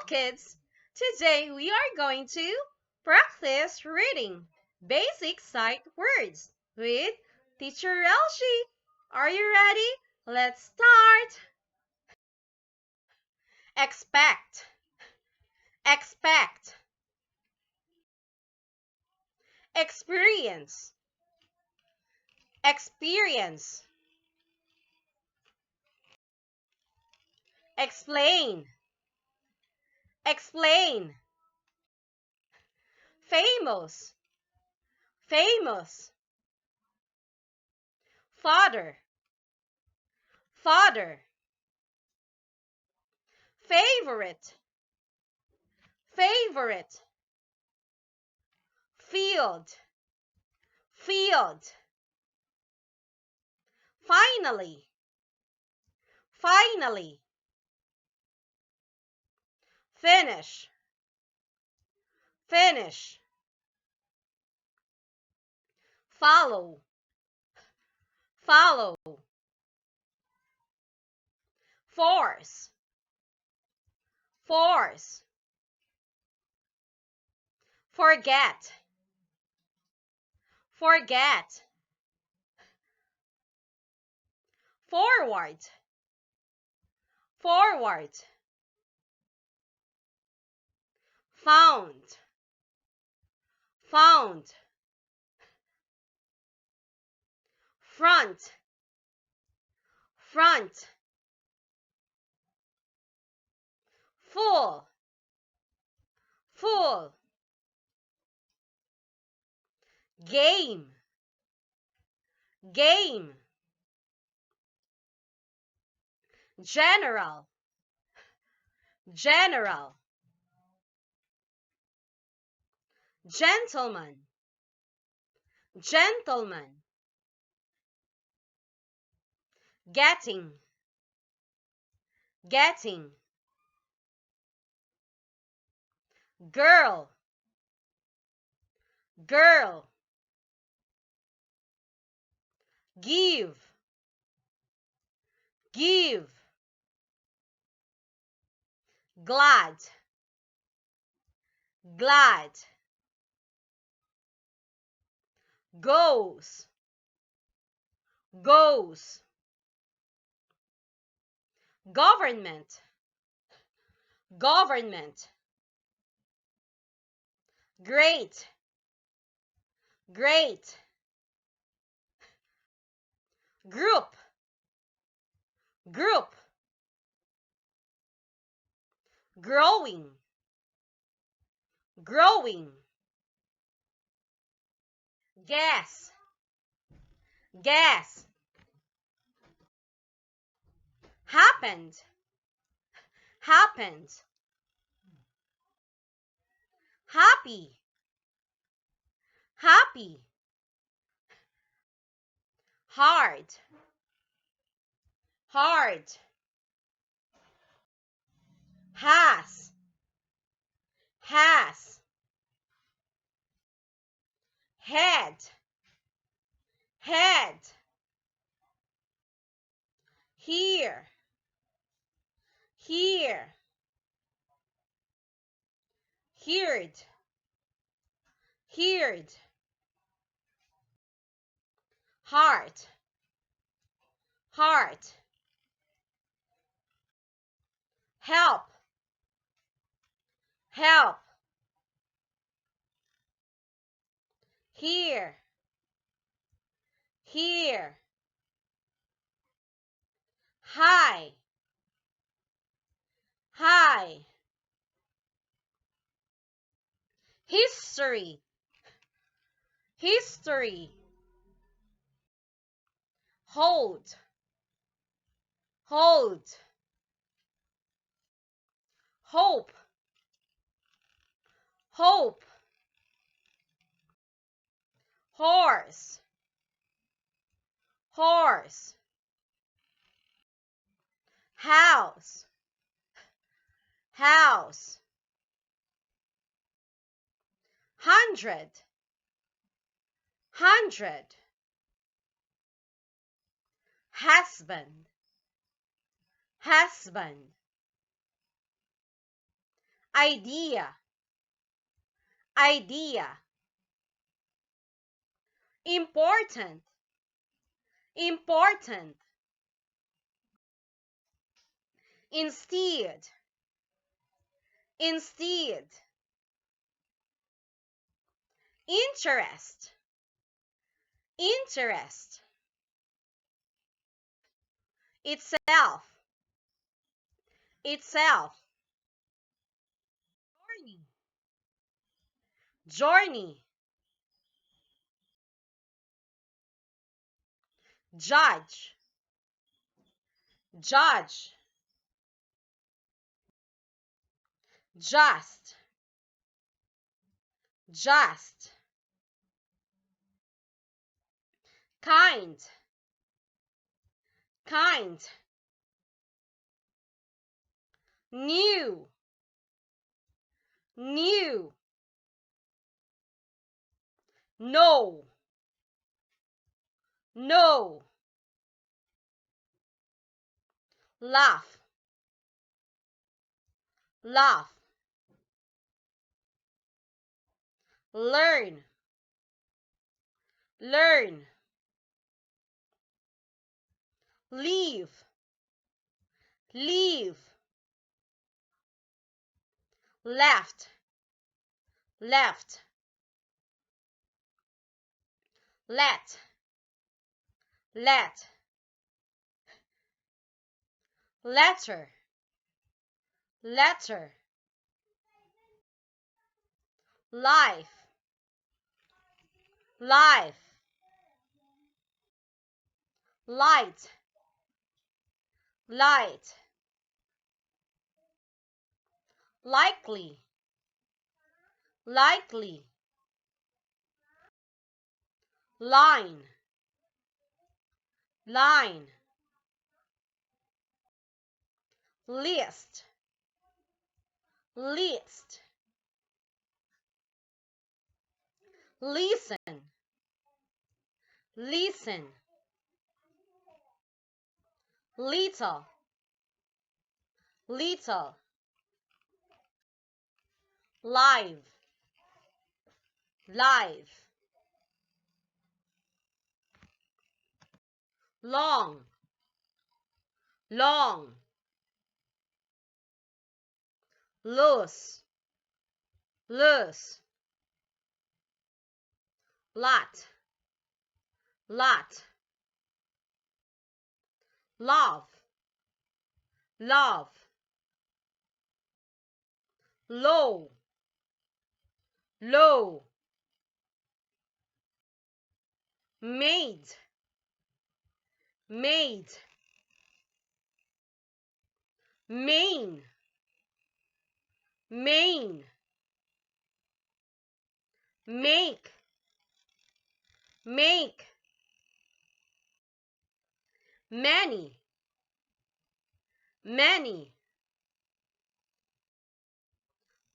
kids! Today we are going to practice reading basic sight words with Teacher Elsie. Are you ready? Let's start! Expect, expect, experience, experience, explain, explain, famous, famous, father, father, favorite, favorite, field, field, finally, finally, finish, finish, follow, follow, force, force, forget, forget, forward, forward, found, found, front, front, full, full, game, game, general, general, gentleman, gentleman, getting, getting, girl, girl, give, give, glad, glad, goes, goes, government, government, great, great, group, group, growing, growing, gas, gas, happened, happened, happy, happy, hard, hard, has, has, head, head, here, here, heard, heard, heart, heart, help, help, here, here, high, high, history, history, hold, hold, hope, hope, horse, horse, house, house, hundred, hundred, husband, husband, idea, idea. Important, important. Instead, instead. Interest, interest. Itself, itself. Journey, journey. Judge, judge. Just, just. Kind, kind. New, new. No, no. Laugh, laugh. Learn, learn. Leave, leave. Left, left. Let, let. Letter, letter. Life, life. Light, light. Likely, likely. Line, line. List, list. Listen, listen. Little, little. Live, live. Long, long. Loose, loose. Lot, lot. Love, love. Low, low. Made, made. Main, main. Make, make. Many, many.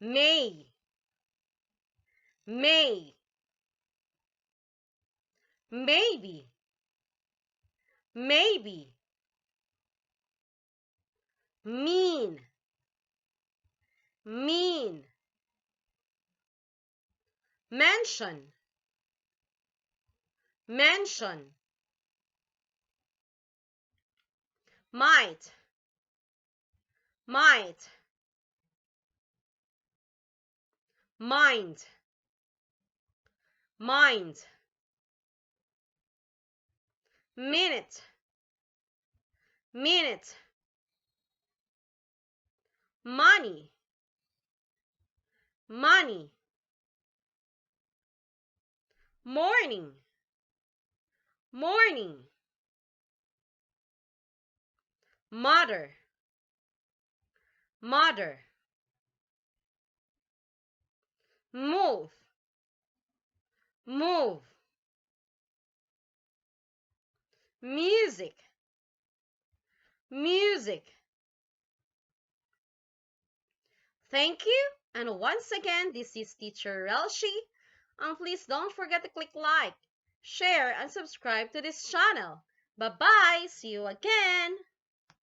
May, may. Maybe, maybe. Mean, mean. Mention, mention. Might, might. Mind, mind. Minute, minute. Money, money. Morning, morning. Mother, mother. Move, move. Music, music. Thank you. And once again, this is Teacher Relshi. And please don't forget to click like, share, and subscribe to this channel. Bye-bye. See you again.